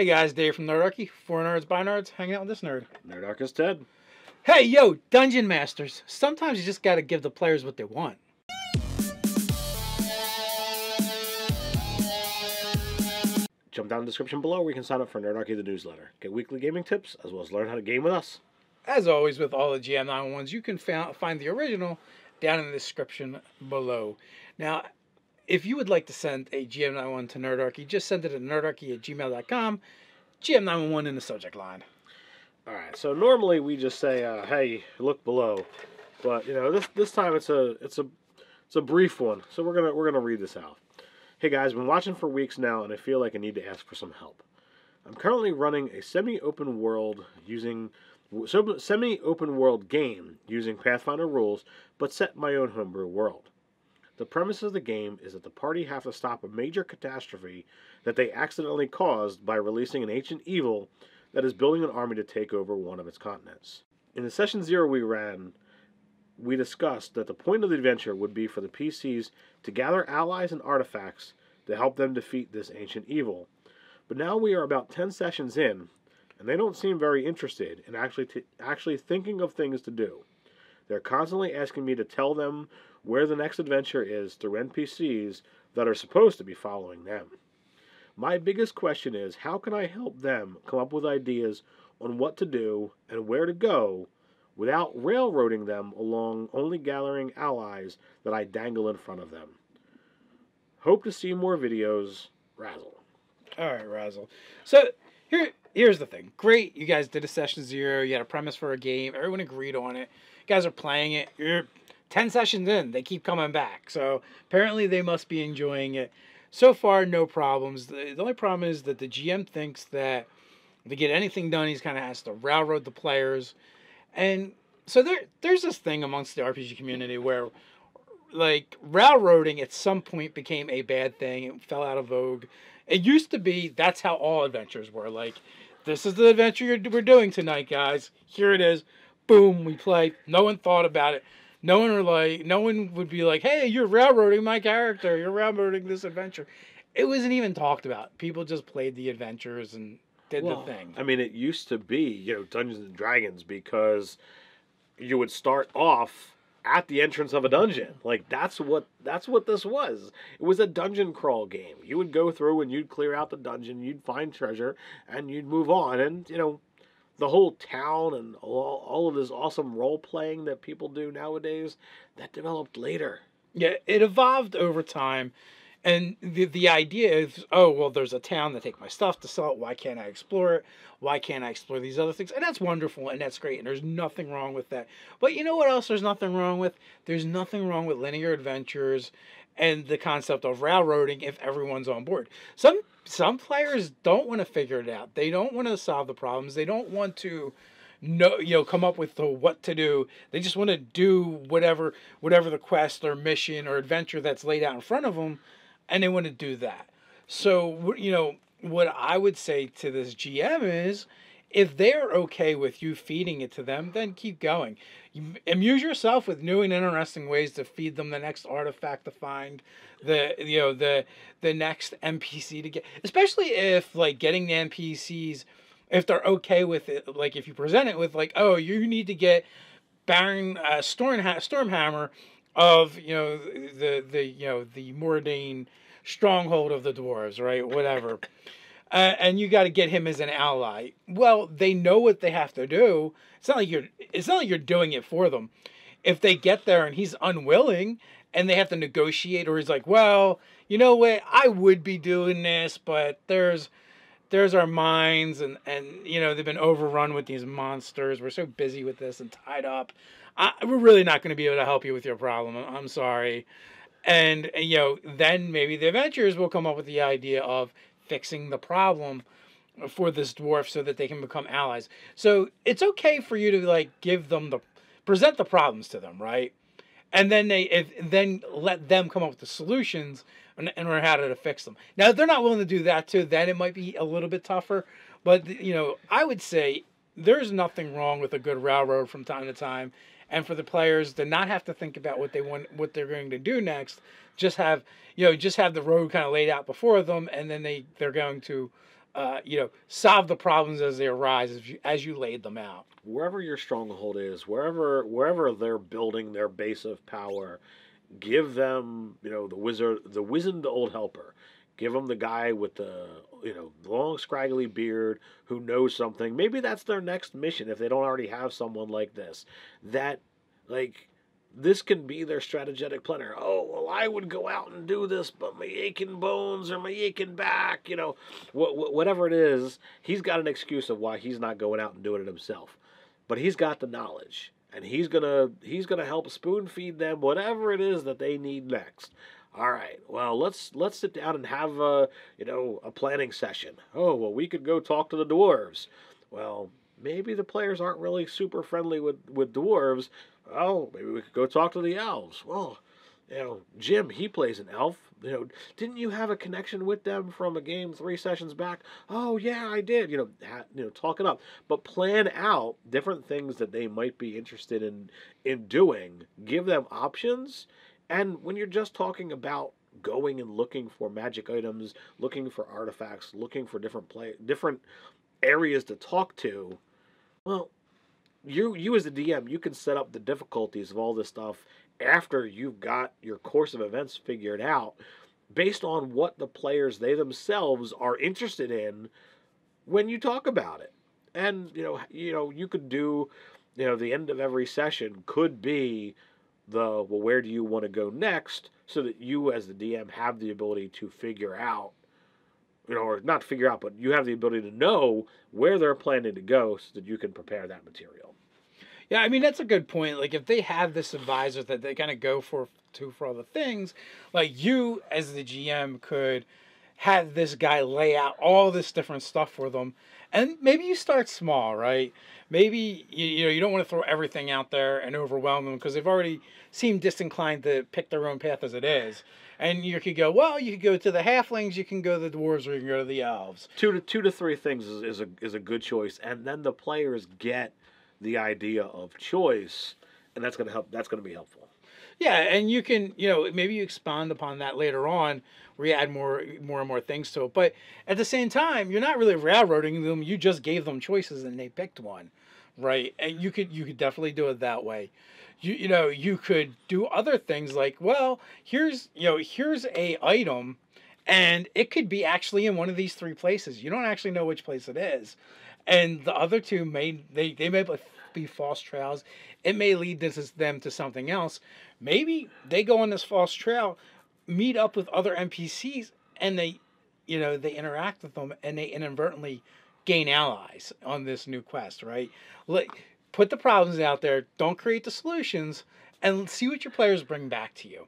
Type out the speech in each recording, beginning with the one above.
Hey guys, Dave from Nerdarchy, for nerds by nerds, hanging out with this nerd. Nerdarchist Ted. Hey yo, Dungeon Masters. Sometimes you just gotta give the players what they want. Jump down in the description below where you can sign up for Nerdarchy the newsletter. Get weekly gaming tips, as well as learn how to game with us. As always with all the GM 911s, you can find the original down in the description below. Now, if you would like to send a GM 911 to Nerdarchy, just send it to nerdarchy@gmail.com, GM 911 in the subject line. Alright, so normally we just say, hey, look below. But, you know, this time it's a brief one, so we're gonna read this out. Hey guys, been watching for weeks now, and I feel like I need to ask for some help. I'm currently running a semi-open world game using Pathfinder rules, but set in my own homebrew world. The premise of the game is that the party have to stop a major catastrophe that they accidentally caused by releasing an ancient evil that is building an army to take over one of its continents. In the session 0 we ran, we discussed that the point of the adventure would be for the PCs to gather allies and artifacts to help them defeat this ancient evil. But now we are about 10 sessions in, and they don't seem very interested in actually thinking of things to do. They're constantly asking me to tell them where the next adventure is through NPCs that are supposed to be following them. My biggest question is, how can I help them come up with ideas on what to do and where to go without railroading them along only gathering allies that I dangle in front of them? Hope to see more videos. Razzle. Alright, Razzle. So, here's the thing. Great, you guys did a session 0, you had a premise for a game, everyone agreed on it. You guys are playing it, you're 10 sessions in, they keep coming back. So, apparently they must be enjoying it. So far, no problems. The only problem is that the GM thinks that to get anything done, he's kind of has to railroad the players. And so there's this thing amongst the RPG community where, like, railroading at some point became a bad thing. It fell out of vogue. It used to be that's how all adventures were. Like, this is the adventure we're doing tonight, guys. Here it is. Boom, we play. No one thought about it. No one would be like, hey, you're railroading my character. You're railroading this adventure. It wasn't even talked about. People just played the adventures and did the thing. I mean, it used to be, Dungeons and Dragons, because you would start off at the entrance of a dungeon. Like, that's what this was. It was a dungeon crawl game. You would go through and you'd clear out the dungeon, you'd find treasure, and you'd move on. And, the whole town and all of this awesome role-playing that people do nowadays, that developed later. Yeah, it evolved over time. And the idea is, oh, well, there's a town that take my stuff to sell it. Why can't I explore it? Why can't I explore these other things? And that's wonderful, and that's great, and there's nothing wrong with that. But you know what else there's nothing wrong with? There's nothing wrong with linear adventures and the concept of railroading if everyone's on board. Some players don't want to figure it out. They don't want to solve the problems. They don't want to come up with what to do. They just want to do whatever the quest or mission or adventure that's laid out in front of them, and they want to do that. So, what I would say to this GM is, if they're okay with you feeding it to them, then keep going. You amuse yourself with new and interesting ways to feed them the next artifact to find, the next NPC to get. Especially if, like, getting the NPCs, if they're okay with it, like if you present it with, like, oh, you need to get Baron Stormhammer of the Mordane stronghold of the dwarves, right? Whatever. And you got to get him as an ally. Well, they know what they have to do. It's not like you're doing it for them. If they get there and he's unwilling and they have to negotiate, or he's like, well, you know what, I would be doing this, but there's our minds and they've been overrun with these monsters. We're so busy with this and tied up. We're really not going to be able to help you with your problem. I'm sorry. And then maybe the adventurers will come up with the idea of fixing the problem for this dwarf so that they can become allies. So it's okay for you to, like, present the problems to them, right? And then then let them come up with the solutions and how to fix them. Now, if they're not willing to do that too, then it might be a little bit tougher. But I would say there's nothing wrong with a good railroad from time to time, and for the players to not have to think about what they're going to do next. Just have the road kind of laid out before them, and then they're going to solve the problems as they arise as you laid them out. Wherever your stronghold is, wherever they're building their base of power, give them, the wizened old helper. Give them the guy with the, long scraggly beard who knows something. Maybe that's their next mission if they don't already have someone like this. That, like, this can be their strategic planner. Oh, well, I would go out and do this, but my aching bones or my aching back, whatever it is, he's got an excuse of why he's not going out and doing it himself. But he's got the knowledge, and he's gonna help spoon feed them whatever it is that they need next. All right. Well, let's sit down and have a planning session. Oh, well, we could go talk to the dwarves. Well, maybe the players aren't really super friendly with dwarves. Oh, maybe we could go talk to the elves. Well, Jim, he plays an elf. Didn't you have a connection with them from a game 3 sessions back? Oh, yeah, I did. Talk it up. But plan out different things that they might be interested in doing. Give them options. And when you're just talking about going and looking for magic items, looking for artifacts, looking for different areas to talk to, well, you as the DM, you can set up the difficulties of all this stuff after you've got your course of events figured out based on what the players they themselves are interested in when you talk about it. And you could do, the end of every session could be where do you want to go next, so that you as the DM have the ability to figure out, or not figure out, but you have the ability to know where they're planning to go so that you can prepare that material. Yeah, I mean, that's a good point. Like, if they have this advisor that they kind of go for all the things, like, you as the GM could have this guy lay out all this different stuff for them. And maybe you start small, right? Maybe you don't want to throw everything out there and overwhelm them, because they've already seemed disinclined to pick their own path as it is. And you could go to the halflings, you can go to the dwarves, or you can go to the elves. Two to three things is a good choice, and then the players get the idea of choice, and that's going to help. That's going to be helpful. Yeah, and you can, maybe you expand upon that later on, where you add more and more things to it. But at the same time, you're not really railroading them. You just gave them choices, and they picked one, right? And you could definitely do it that way. You could do other things like, well, here's a item, and it could be actually in one of these 3 places. You don't actually know which place it is, and the other 2 may be false trails. It may lead them to something else. Maybe they go on this false trail, meet up with other NPCs, and they interact with them, and they inadvertently gain allies on this new quest, right? Put the problems out there, don't create the solutions, and see what your players bring back to you.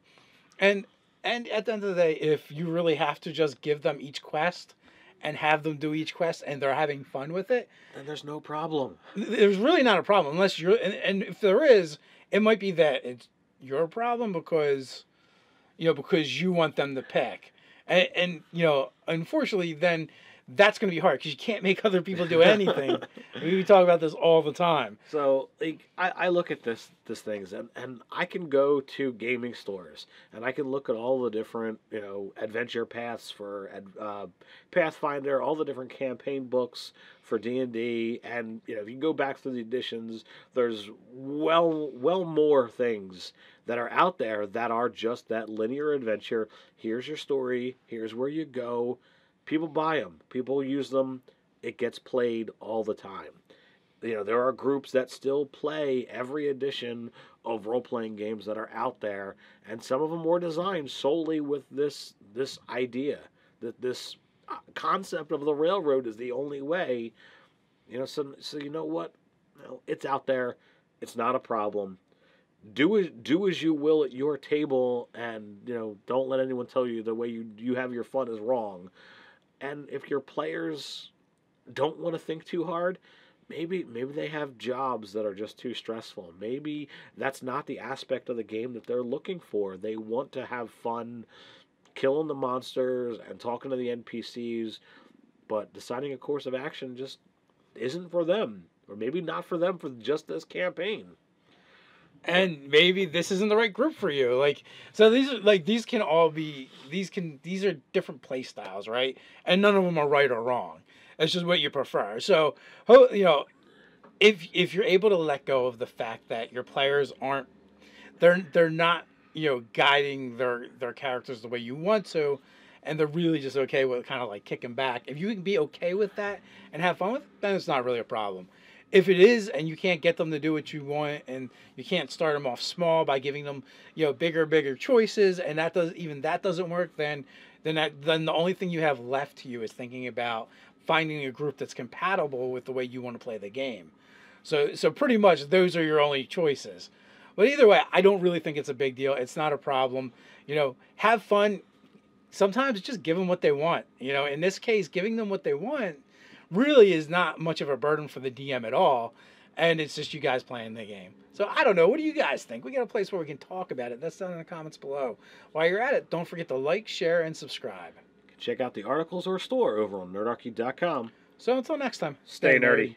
And at the end of the day, if you really have to just give them each quest and have them do each quest and they're having fun with it, then there's no problem. There's really not a problem, unless and if there is, it might be that it's your problem because you want them to pick. And unfortunately, then that's going to be hard because you can't make other people do anything. We talk about this all the time. So, like, I look at this things, and I can go to gaming stores, and I can look at all the different, adventure paths for Pathfinder, all the different campaign books for D&D, and, if you go back through the editions, there's well more things that are out there that are just that linear adventure. Here's your story. Here's where you go. People buy them. People use them. It gets played all the time. There are groups that still play every edition of role-playing games that are out there, and some of them were designed solely with this idea, that this concept of the railroad is the only way. So you know what? It's out there. It's not a problem. Do as you will at your table, and don't let anyone tell you the way you have your fun is wrong. And if your players don't want to think too hard, maybe they have jobs that are just too stressful. Maybe that's not the aspect of the game that they're looking for. They want to have fun killing the monsters and talking to the NPCs, but deciding a course of action just isn't for them, or maybe not for them for just this campaign. And maybe this isn't the right group for you. These are different play styles, right? And none of them are right or wrong. It's just what you prefer. So, you know, if you're able to let go of the fact that your players aren't, they're not, you know, guiding their characters the way you want to, and they're really just okay with kind of like kicking back. If you can be okay with that and have fun with it, then it's not really a problem. If it is, and you can't get them to do what you want, and you can't start them off small by giving them, you know, bigger choices, and that doesn't work, then the only thing you have left to you is thinking about finding a group that's compatible with the way you want to play the game. So pretty much those are your only choices. But either way, I don't really think it's a big deal. It's not a problem. You know, have fun. Sometimes just give them what they want. You know, in this case, giving them what they want really is not much of a burden for the DM at all. And it's just you guys playing the game. So I don't know. What do you guys think? We got a place where we can talk about it. That's down in the comments below. While you're at it, don't forget to like, share, and subscribe. Check out the articles or store over on nerdarchy.com. So until next time, Stay nerdy.